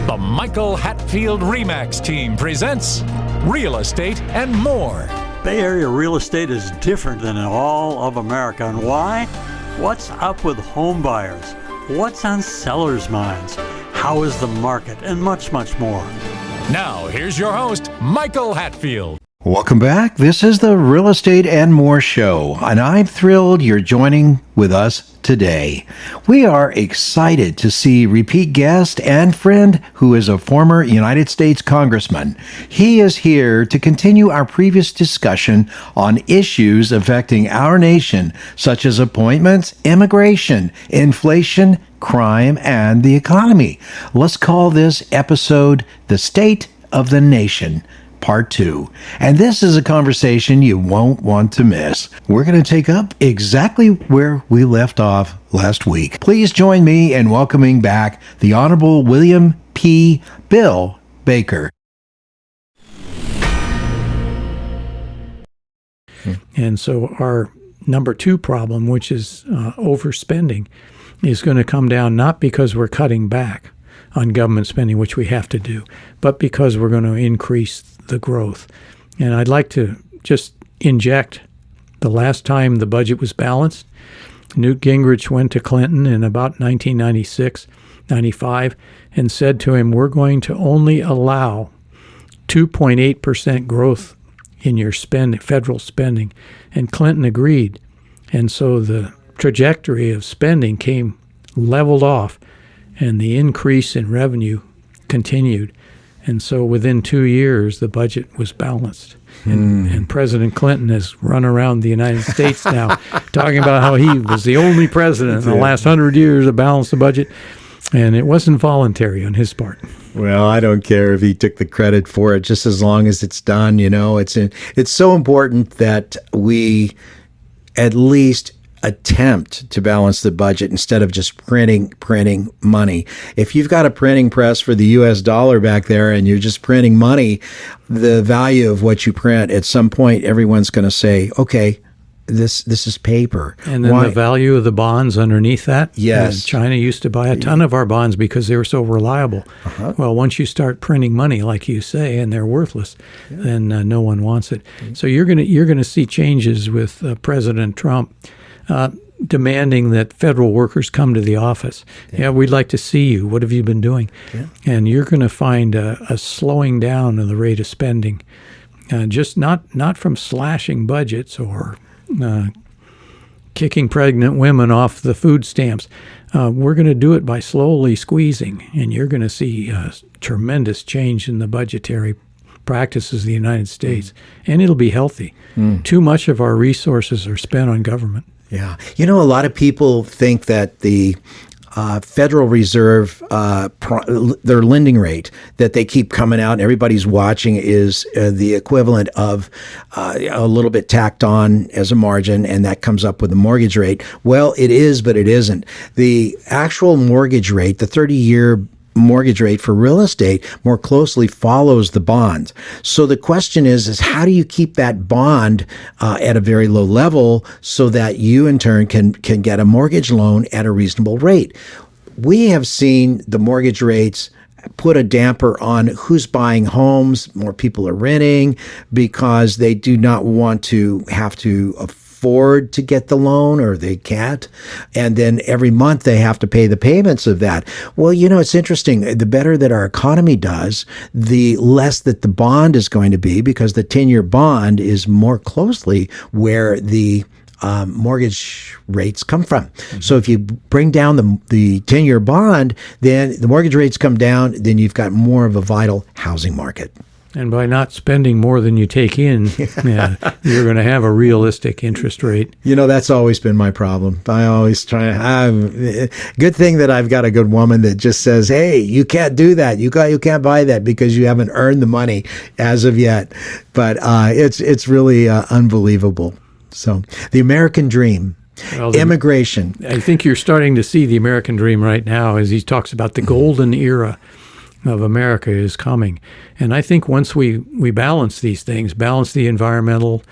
The Michael Hatfield RE team presents Real Estate and More. Bay Area real estate is different than in all of America. And why? What's up with home buyers? What's on sellers' minds? How is the market? And much, much more. Now, here's your host, Michael Hatfield. Welcome back. This is the Real Estate and More show, and I'm thrilled you're joining with us today. We are excited to see repeat guest and friend who is a former United States Congressman. He is here to continue our previous discussion on issues affecting our nation, such as appointments, immigration, inflation, crime, and the economy. Let's call this episode The State of the Nation, Part 2. And this is a conversation you won't want to miss. We're going to take up exactly where we left off last week. Please join me in welcoming back the Honorable William P. Bill Baker. And so our number 2 problem, which is overspending, is going to come down not because we're cutting back on government spending, which we have to do, but because we're going to increase the growth. And I'd like to just inject the last time the budget was balanced. Newt Gingrich went to Clinton in about 1996, 95, and said to him, we're going to only allow 2.8% growth in your federal spending. And Clinton agreed. And so the trajectory of spending came leveled off, and the increase in revenue continued. And so within 2 years, the budget was balanced. And President Clinton has run around the United States now talking about how he was the only president in the last 100 years to balance the budget. And it wasn't voluntary on his part. Well, I don't care if he took the credit for it, just as long as it's done. You know, it's so important that we at least attempt to balance the budget instead of just printing money. If you've got a printing press for the US dollar back there and you're just printing money, the value of what you print, at some point everyone's going to say, okay, this is paper. And then the value of the bonds underneath that. Yes. And China used to buy a ton of our bonds because they were so reliable. Well, once you start printing money, like you say, and they're worthless, then no one wants it. So you're gonna see changes with President Trump demanding that federal workers come to the office. Yeah, we'd like to see you. What have you been doing? And you're going to find a slowing down of the rate of spending, just not from slashing budgets or kicking pregnant women off the food stamps. We're going to do it by slowly squeezing, and you're going to see a tremendous change in the budgetary practices of the United States, and it'll be healthy. Too much of our resources are spent on government. Yeah. You know, a lot of people think that the Federal Reserve, their lending rate that they keep coming out and everybody's watching is the equivalent of a little bit tacked on as a margin, and that comes up with the mortgage rate. Well, it is, but it isn't. The actual mortgage rate, the 30-year mortgage rate for real estate, more closely follows the bond. So the question is how do you keep that bond at a very low level so that you in turn can get a mortgage loan at a reasonable rate? We have seen the mortgage rates put a damper on who's buying homes. More people are renting because they do not want to have to afford to get the loan, or they can't, and then every month they have to pay the payments of that. Well, you know, it's interesting. The better that our economy does, the less that the bond is going to be, because the 10-year bond is more closely where the mortgage rates come from. So if you bring down the 10-year bond, then the mortgage rates come down, then you've got more of a vital housing market. And by not spending more than you take in, you're going to have a realistic interest rate. You know, that's always been my problem. I always try. Good thing that I've got a good woman that just says, "Hey, you can't do that. You can't buy that because you haven't earned the money as of yet." But it's really unbelievable. So the American dream. Well, immigration. I think you're starting to see the American dream right now as he talks about the golden era of America is coming. And I think once we balance these things, balance the environmental,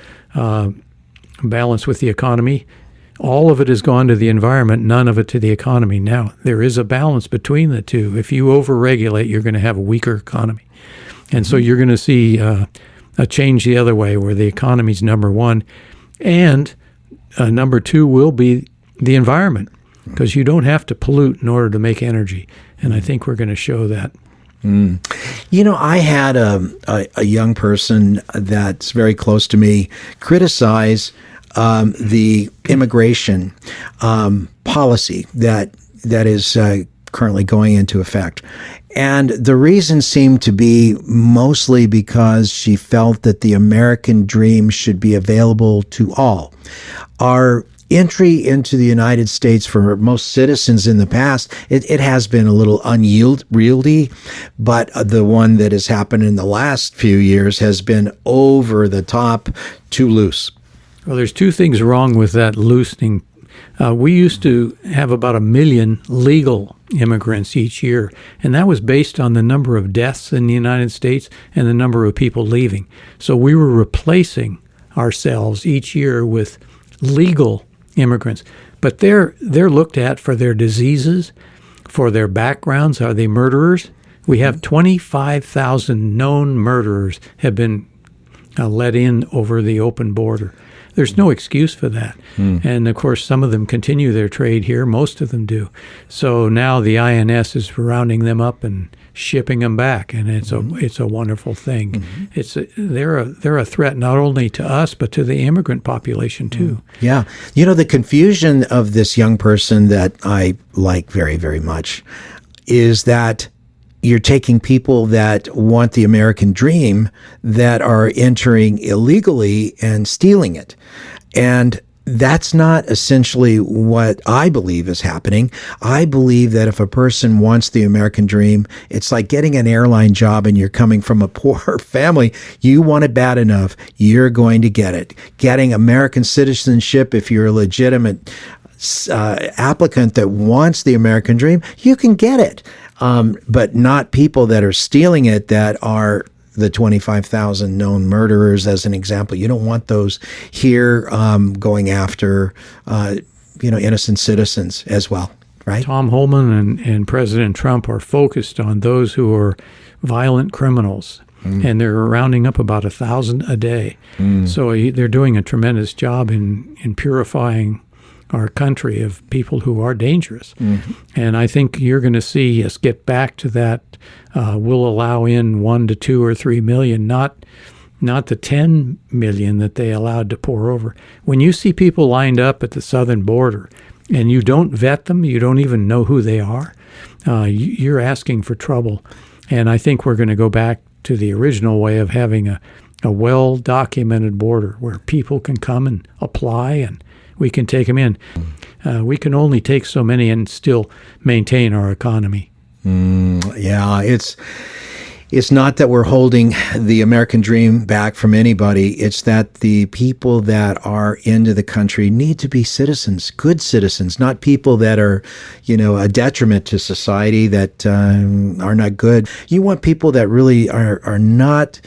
balance with the economy, all of it has gone to the environment, none of it to the economy. Now, there is a balance between the two. If you overregulate, you're going to have a weaker economy. And so you're going to see a change the other way, where the economy's number one. And number two will be the environment, because you don't have to pollute in order to make energy. And I think we're going to show that. You know, I had a young person that's very close to me criticize the immigration policy that is currently going into effect. And the reason seemed to be mostly because she felt that the American dream should be available to all. Our entry into the United States for most citizens in the past, it has been a little unwieldy, but the one that has happened in the last few years has been over the top, too loose. Well, there's two things wrong with that loosening. We used to have about 1 million legal immigrants each year, and that was based on the number of deaths in the United States and the number of people leaving. So we were replacing ourselves each year with legal immigrants. But they're looked at for their diseases, for their backgrounds. Are they murderers? We have 25,000 known murderers have been let in over the open border. There's no excuse for that. And, of course, some of them continue their trade here. Most of them do. So now the INS is rounding them up and shipping them back, and it's a wonderful thing. They're a threat not only to us, but to the immigrant population, too. Yeah. You know, the confusion of this young person that I like very, very much is that you're taking people that want the American dream that are entering illegally and stealing it. And that's not essentially what I believe is happening. I believe that if a person wants the American dream, it's like getting an airline job and you're coming from a poor family. You want it bad enough, you're going to get it. Getting American citizenship, if you're a legitimate applicant that wants the American dream, you can get it. But not people that are stealing it, that are the 25,000 known murderers, as an example. You don't want those here going after, innocent citizens as well, right? Tom Homan and President Trump are focused on those who are violent criminals, and they're rounding up about 1,000 a day. So they're doing a tremendous job in purifying our country of people who are dangerous. And I think you're going to see us get back to that. We'll allow in 1 to 2 or 3 million, not the 10 million that they allowed to pour over. When you see people lined up at the southern border and you don't vet them, you don't even know who they are, you're asking for trouble. And I think we're going to go back to the original way of having a well-documented border where people can come and apply and we can take them in. We can only take so many and still maintain our economy. Yeah, it's not that we're holding the American dream back from anybody. It's that the people that are into the country need to be citizens, good citizens, not people that are, a detriment to society, that are not good. You want people that really are not.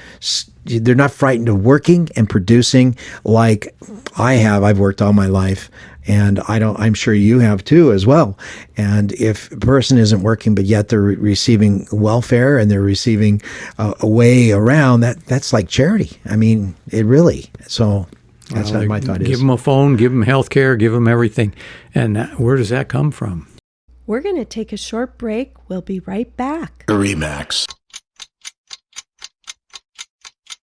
They're not frightened of working and producing like I have. I've worked all my life, and I'm sure you have too as well. And if a person isn't working, but yet they're receiving welfare and they're receiving a way around, that's like charity. I mean, it really. So that's what my thought is. Give them a phone, give them health care, give them everything. And where does that come from? We're going to take a short break. We'll be right back. RE/MAX.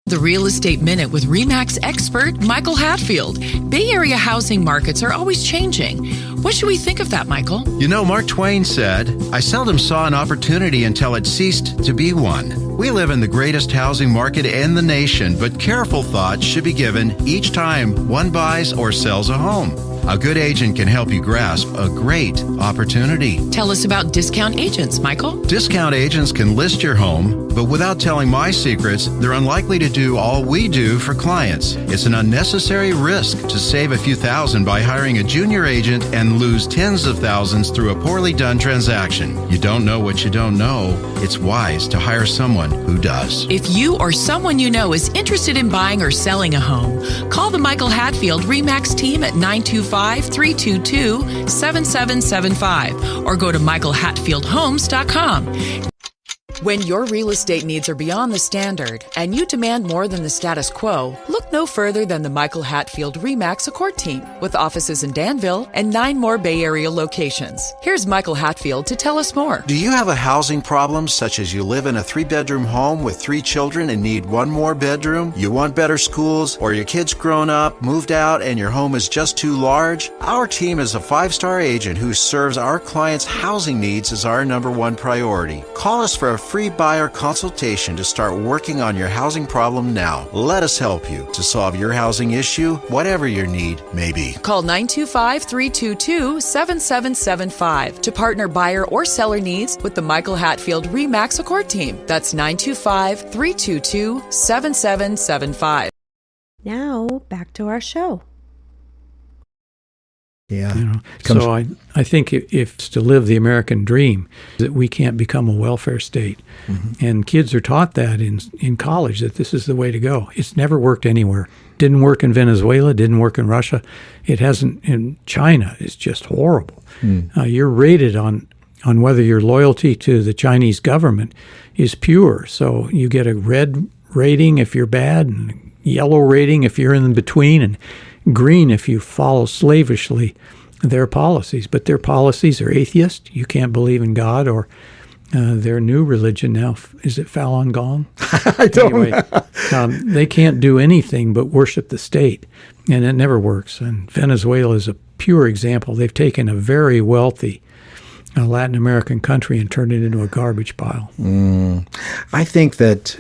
The Real Estate Minute with RE/MAX expert Michael Hatfield. Bay Area housing markets are always changing. What should we think of that, Michael? You know, Mark Twain said, "I seldom saw an opportunity until it ceased to be one." We live in the greatest housing market in the nation, but careful thought should be given each time one buys or sells a home. A good agent can help you grasp a great opportunity. Tell us about discount agents, Michael. Discount agents can list your home, but without telling my secrets, they're unlikely to do all we do for clients. It's an unnecessary risk to save a few thousand by hiring a junior agent and lose tens of thousands through a poorly done transaction. You don't know what you don't know. It's wise to hire someone who does. If you or someone you know is interested in buying or selling a home, call the Michael Hatfield RE/MAX team at 925 925-322-7775 or go to michaelhatfieldhomes.com. When your real estate needs are beyond the standard and you demand more than the status quo, look no further than the Michael Hatfield RE/MAX Accord team with offices in Danville and 9 more Bay Area locations. Here's Michael Hatfield to tell us more. Do you have a housing problem, such as you live in a 3-bedroom home with 3 children and need 1 more bedroom? You want better schools, or your kid's grown up, moved out, and your home is just too large? Our team is a 5-star agent who serves our clients' housing needs as our #1 priority. Call us for a free buyer consultation to start working on your housing problem now. Let us help you to solve your housing issue, whatever your need may be. Call 925-322-7775 to partner buyer or seller needs with the Michael Hatfield RE/MAX Accord team. That's 925-322-7775. Now, back to our show. Yeah. So I think if it's to live the American dream, that we can't become a welfare state. Mm-hmm. And kids are taught that in college, that this is the way to go. It's never worked anywhere. Didn't work in Venezuela, didn't work in Russia. It hasn't in China. It's just horrible. You're rated on whether your loyalty to the Chinese government is pure. So you get a red rating if you're bad, and a yellow rating if you're in between, and green if you follow slavishly their policies. But their policies are atheist. You can't believe in God, or their new religion now, is it Falun Gong? I don't know. They can't do anything but worship the state, and it never works. And Venezuela is a pure example. They've taken a very wealthy Latin American country and turned it into a garbage pile. I think that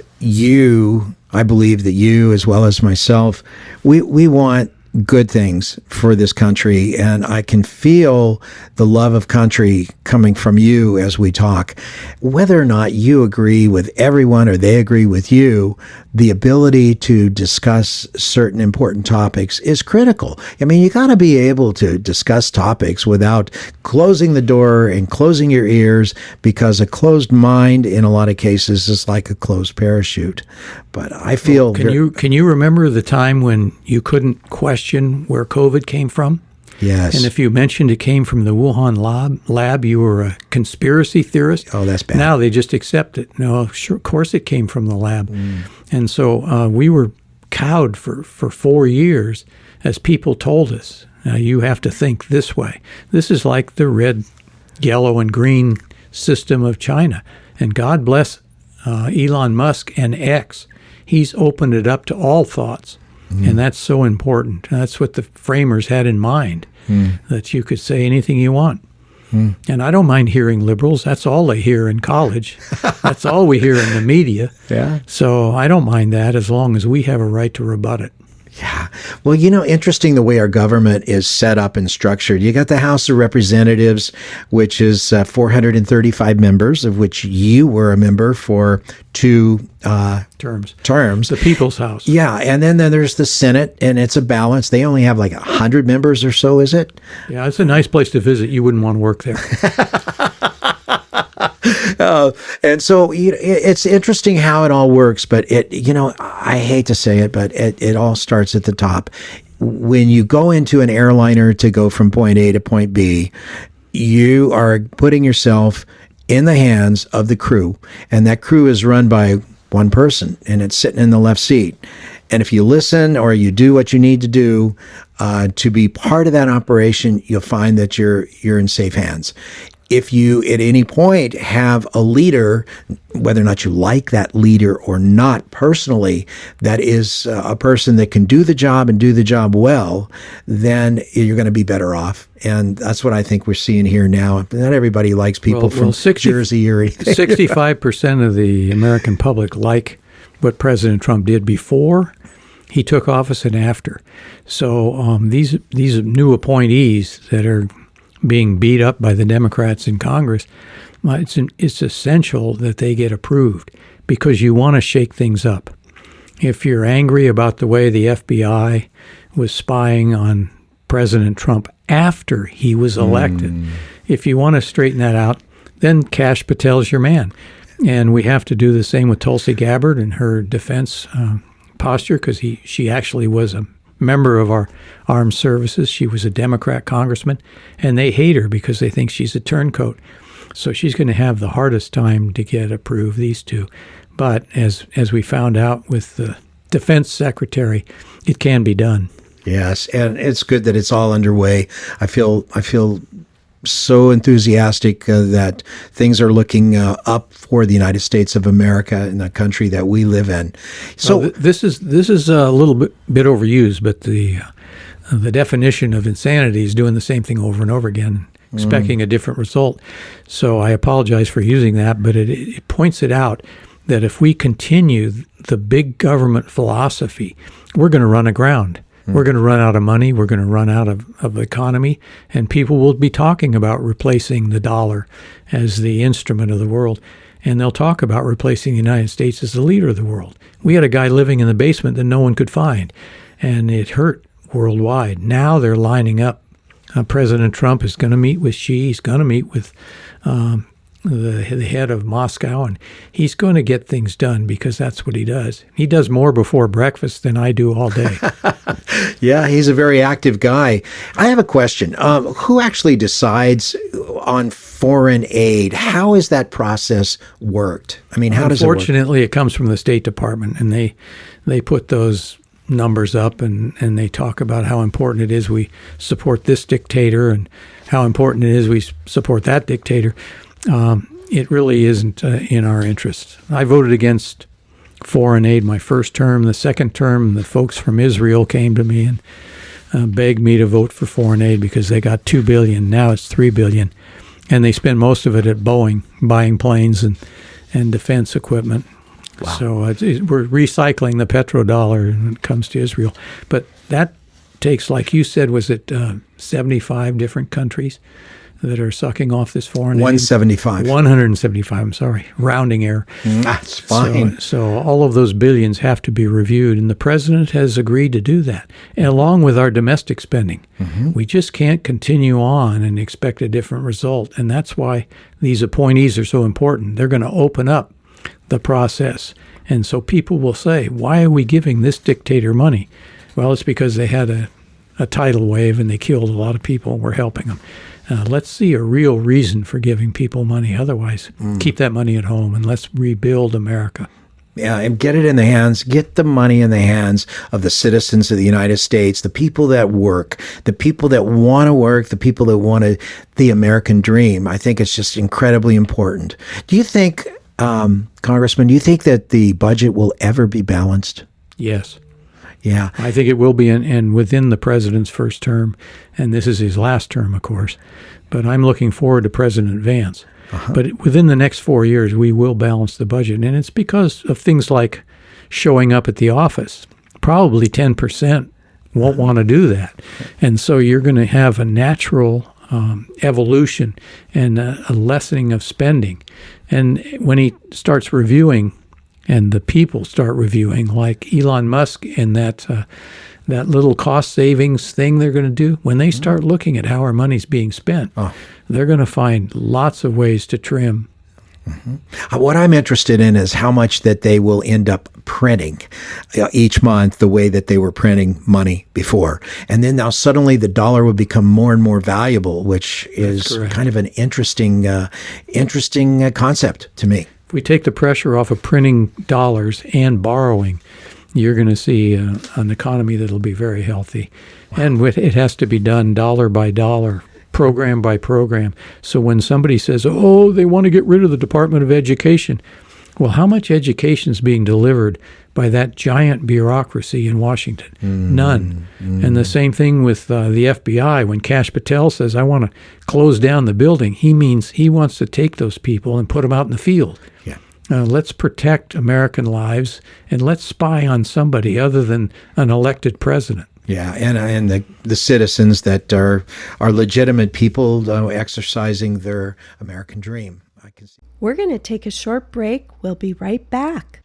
I believe that you, as well as myself, we want good things for this country, and I can feel the love of country coming from you as we talk. Whether or not you agree with everyone or they agree with you, the ability to discuss certain important topics is critical. I mean, you got to be able to discuss topics without closing the door and closing your ears, because a closed mind in a lot of cases is like a closed parachute. But I feel... Can you remember the time when you couldn't question where COVID came from? Yes. And if you mentioned it came from the Wuhan lab, you were a conspiracy theorist. Oh, that's bad. Now they just accept it. No, sure, of course it came from the lab. And so we were cowed for 4 years as people told us, you have to think this way. This is like the red, yellow, and green system of China. And God bless Elon Musk and X. He's opened it up to all thoughts. And that's so important. That's what the framers had in mind, that you could say anything you want. And I don't mind hearing liberals. That's all they hear in college. That's all we hear in the media. Yeah. So I don't mind that, as long as we have a right to rebut it. Yeah. Well, interesting the way our government is set up and structured. You got the House of Representatives, which is 435 members, of which you were a member for 2 terms. The People's House. Yeah. And then there's the Senate, and it's a balance. They only have like 100 members or so, is it? Yeah, it's a nice place to visit. You wouldn't want to work there. And so it's interesting how it all works, but I hate to say it, but it all starts at the top. When you go into an airliner to go from point A to point B, you are putting yourself in the hands of the crew, and that crew is run by one person, and it's sitting in the left seat. And if you listen or you do what you need to do to be part of that operation, you'll find that you're in safe hands. If you at any point have a leader, whether or not you like that leader or not personally, that is a person that can do the job and do the job well, then you're going to be better off. And that's what I think we're seeing here now. Not everybody likes people from Jersey or anything. 65% of the American public like what President Trump did before he took office and after. So these new appointees that are being beat up by the Democrats in Congress, it's essential that they get approved, because you want to shake things up. If you're angry about the way the FBI was spying on President Trump after he was elected, if you want to straighten that out, then Kash Patel's your man. And we have to do the same with Tulsi Gabbard and her defense posture, because she actually was a member of our armed services. She was a Democrat congressman, and they hate her because they think she's a turncoat. So she's going to have the hardest time to get approved, these two. But as we found out with the defense secretary, it can be done. Yes, and it's good that it's all underway. I feel so enthusiastic that things are looking up for the United States of America and the country that we live in. So this is a little bit overused, but the definition of insanity is doing the same thing over and over again, expecting a different result. So I apologize for using that, but it points it out that if we continue the big government philosophy, we're going to run aground. We're going to run out of money. We're going to run out of economy, and people will be talking about replacing the dollar as the instrument of the world, and they'll talk about replacing the United States as the leader of the world. We had a guy living in the basement that no one could find, and it hurt worldwide. Now they're lining up. President Trump is going to meet with Xi. He's going to meet with the head of Moscow, and he's going to get things done because that's what he does. He does more before breakfast than I do all day. Yeah, he's a very active guy. I have a question. Who actually decides on foreign aid? How has that process worked? I mean, how does it work? Unfortunately, it comes from the State Department, and they put those numbers up, and they talk about how important it is we support this dictator and how important it is we support that dictator. It really isn't in our interest. I voted against foreign aid my first term. The second term, the folks from Israel came to me and begged me to vote for foreign aid because they got $2 billion. Now it's $3 billion. And they spend most of it at Boeing, buying planes and defense equipment. Wow. So we're recycling the petrodollar when it comes to Israel. But that takes, like you said, was it 75 different countries that are sucking off this foreign aid? 175. 175, I'm sorry. Rounding error. That's fine. So all of those billions have to be reviewed, and the president has agreed to do that, along with our domestic spending. Mm-hmm. We just can't continue on and expect a different result, and that's why these appointees are so important. They're going to open up the process, and so people will say, why are we giving this dictator money? Well, it's because they had a tidal wave and they killed a lot of people, and we're helping them. Let's see a real reason for giving people money. Otherwise, keep that money at home and let's rebuild America. Yeah, and get the money in the hands of the citizens of the United States, the people that work, the people that want to work, the people that want the American dream. I think it's just incredibly important. Do you think, Congressman, do you think that the budget will ever be balanced? Yes. Yeah. I think it will be, and within the president's first term, and this is his last term, of course, but I'm looking forward to President Vance. Uh-huh. But within the next 4 years, we will balance the budget, and it's because of things like showing up at the office. Probably 10% won't want to do that, and so you're going to have a natural evolution and a lessening of spending. And when he starts reviewing, and the people start reviewing, like Elon Musk and that little cost savings thing they're going to do, when they start looking at how our money's being spent, they're going to find lots of ways to trim. Mm-hmm. What I'm interested in is how much that they will end up printing each month the way that they were printing money before. And then now suddenly the dollar will become more and more valuable, which is kind of an interesting concept to me. If we take the pressure off of printing dollars and borrowing, you're going to see an economy that'll be very healthy. Wow. And it has to be done dollar by dollar, program by program. So when somebody says, oh, they want to get rid of the Department of Education, well, how much education is being delivered by that giant bureaucracy in Washington? None. And the same thing with the FBI. When Kash Patel says, I want to close down the building, he means he wants to take those people and put them out in the field. Yeah. Let's protect American lives, and let's spy on somebody other than an elected president. Yeah, and the citizens that are legitimate people exercising their American dream. I can see. We're going to take a short break. We'll be right back.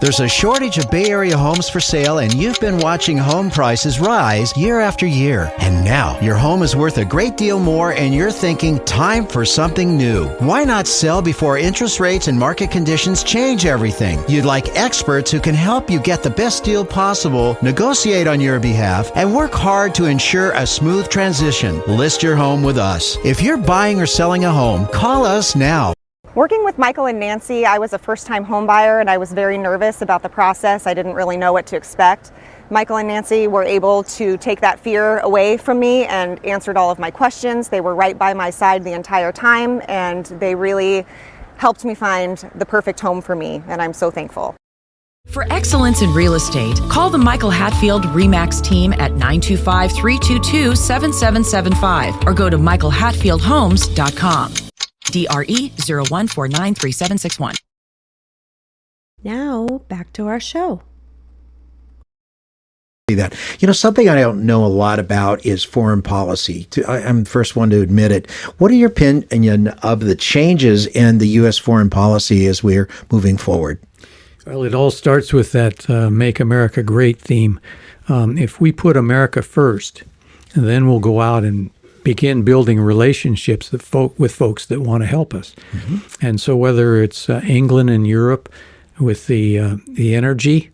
There's a shortage of Bay Area homes for sale, and you've been watching home prices rise year after year. And now your home is worth a great deal more, and you're thinking, time for something new. Why not sell before interest rates and market conditions change everything? You'd like experts who can help you get the best deal possible, negotiate on your behalf, and work hard to ensure a smooth transition. List your home with us. If you're buying or selling a home, call us now. Working with Michael and Nancy, I was a first-time home buyer and I was very nervous about the process. I didn't really know what to expect. Michael and Nancy were able to take that fear away from me and answered all of my questions. They were right by my side the entire time, and they really helped me find the perfect home for me, and I'm so thankful. For excellence in real estate, call the Michael Hatfield RE/MAX team at 925-322-7775 or go to michaelhatfieldhomes.com. DRE 01493761. Now, back to our show. That. Something I don't know a lot about is foreign policy. I'm the first one to admit it. What are your opinion of the changes in the U.S. foreign policy as we're moving forward? Well, it all starts with that Make America Great theme. If we put America first, then we'll go out and begin building relationships with folks that want to help us. Mm-hmm. And so whether it's England and Europe with the energy,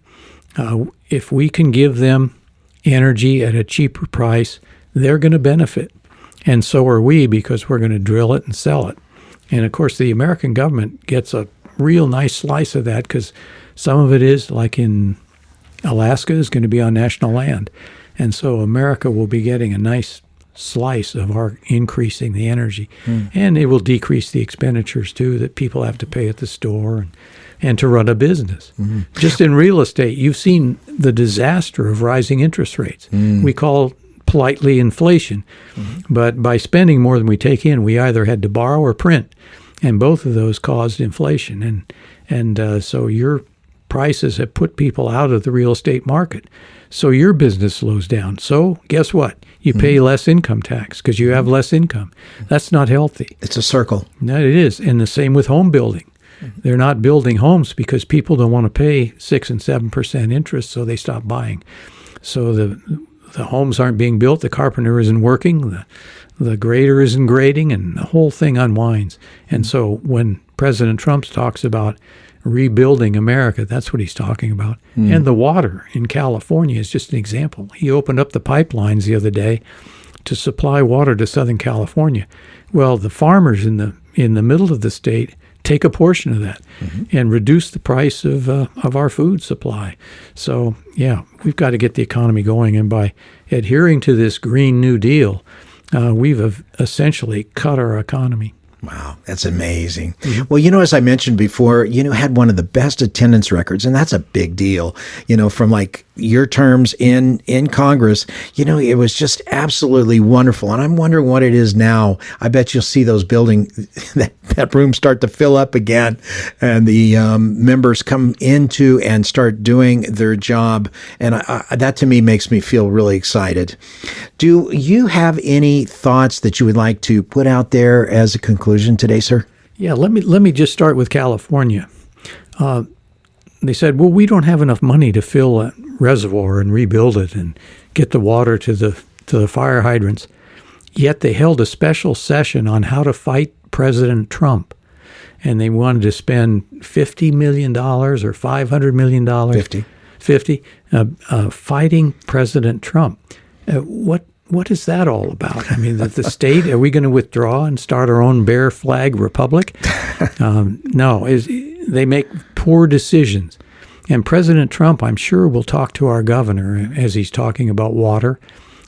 if we can give them energy at a cheaper price, they're going to benefit. And so are we, because we're going to drill it and sell it. And of course, the American government gets a real nice slice of that, because some of it is, like in Alaska, is going to be on national land. And so America will be getting a nice slice of our increasing the energy. And it will decrease the expenditures too that people have to pay at the store and to run a business. Just in real estate, you've seen the disaster of rising interest rates. We call politely inflation. But by spending more than we take in, we either had to borrow or print, and both of those caused inflation. And so your prices have put people out of the real estate market. So your business slows down. So guess what? You pay less income tax because you have less income. That's not healthy. It's a circle. No, it is. And the same with home building. They're not building homes because people don't want to pay 6 and 7% interest, so they stop buying. So the homes aren't being built. The carpenter isn't working. The grader isn't grading, and the whole thing unwinds. And so when President Trump talks about rebuilding America, that's what he's talking about. And the water in California is just an example. He opened up the pipelines the other day to supply water to Southern California. Well, the farmers in the middle of the state take a portion of that and reduce the price of our food supply. So, yeah, we've got to get the economy going. And by adhering to this Green New Deal, we've essentially cut our economy. Wow, that's amazing. Well, as I mentioned before, had one of the best attendance records, and that's a big deal, from like your terms in Congress. It was just absolutely wonderful. And I'm wondering what it is now. I bet you'll see those that room start to fill up again, and the members come into and start doing their job. And that to me makes me feel really excited. Do you have any thoughts that you would like to put out there as a conclusion today, sir? Yeah, let me just start with California. They said, well, we don't have enough money to fill a reservoir and rebuild it and get the water to the fire hydrants. Yet they held a special session on how to fight President Trump. And they wanted to spend $50 million or $500 million. 50 fighting President Trump. What is that all about? I mean, the state, are we going to withdraw and start our own bear flag republic? No, they make poor decisions. And President Trump, I'm sure, will talk to our governor as he's talking about water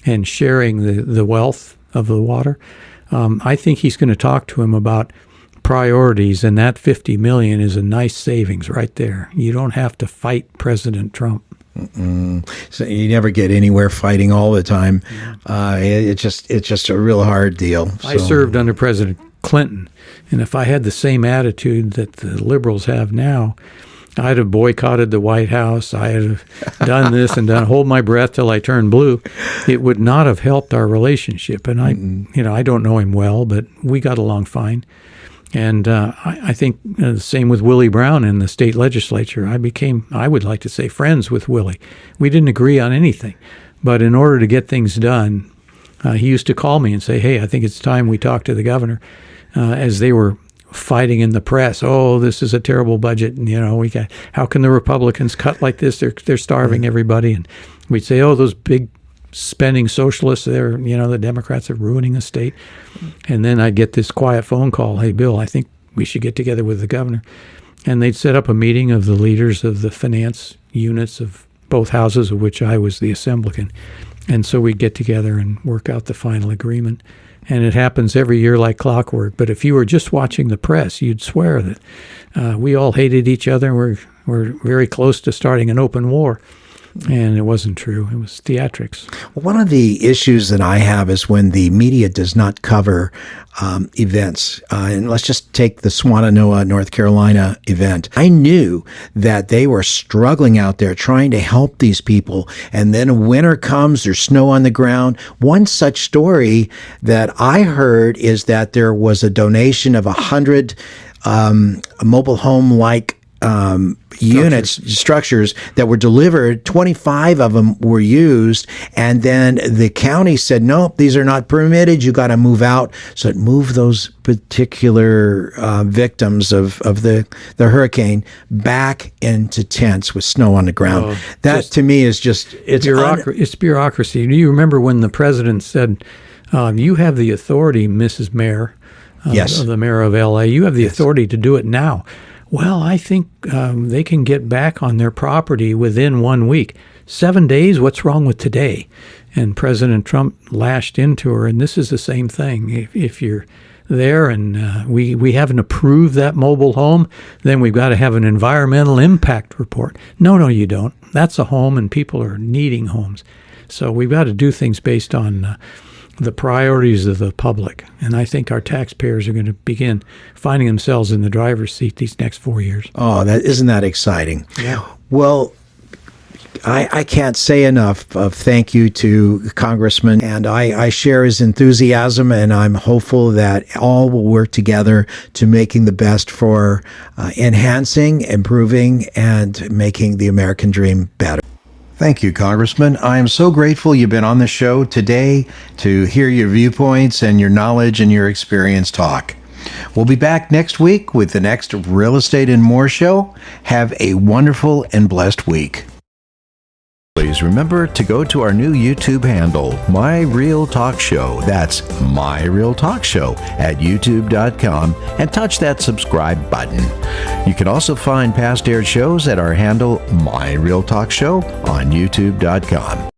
and sharing the wealth of the water. I think he's going to talk to him about priorities, and that $50 million is a nice savings right there. You don't have to fight President Trump. So you never get anywhere fighting all the time. It's just a real hard deal. So. I served under President Clinton, and if I had the same attitude that the liberals have now, I'd have boycotted the White House. I'd have done this and hold my breath till I turn blue. It would not have helped our relationship. And I don't know him well, but we got along fine. And I think the same with Willie Brown in the state legislature. I would like to say, friends with Willie. We didn't agree on anything. But in order to get things done, he used to call me and say, hey, I think it's time we talk to the governor, as they were fighting in the press. Oh, this is a terrible budget. And, how can the Republicans cut like this? They're starving everybody. And we'd say, oh, those big spending socialists, the Democrats are ruining the state. And then I'd get this quiet phone call. Hey, Bill, I think we should get together with the governor. And they'd set up a meeting of the leaders of the finance units of both houses, of which I was the Assemblyman. And so we'd get together and work out the final agreement. And it happens every year like clockwork. But if you were just watching the press, you'd swear that we all hated each other and we're very close to starting an open war. And it wasn't true. It was theatrics. One of the issues that I have is when the media does not cover events. And let's just take the Swannanoa, North Carolina event. I knew that they were struggling out there trying to help these people. And then winter comes, there's snow on the ground. One such story that I heard is that there was a donation of 100 mobile home-like structures that were delivered. 25 of them were used, and then the county said, nope, these are not permitted, you got to move out. So it moved those particular victims of the hurricane back into tents with snow on the ground. That to me is just it's bureaucracy. Do you remember when the president said, you have the authority, Mrs. Mayor, yes, the mayor of LA, you have the authority to do it now. Well, I think they can get back on their property within 1 week. 7 days, what's wrong with today? And President Trump lashed into her, and this is the same thing. If you're there and we haven't approved that mobile home, then we've got to have an environmental impact report. No, you don't. That's a home, and people are needing homes. So we've got to do things based on the priorities of the public. And I think our taxpayers are going to begin finding themselves in the driver's seat these next 4 years. Oh, isn't that exciting? Yeah. Well, I can't say enough of thank you to Congressman, and I share his enthusiasm, and I'm hopeful that all will work together to making the best for enhancing, improving, and making the American dream better. Thank you, Congressman. I am so grateful you've been on the show today to hear your viewpoints and your knowledge and your experience talk. We'll be back next week with the next Real Estate and More show. Have a wonderful and blessed week. Please remember to go to our new YouTube handle, My Real Talk Show. That's My Real Talk Show at youtube.com, and touch that subscribe button. You can also find past aired shows at our handle, My Real Talk Show, on youtube.com.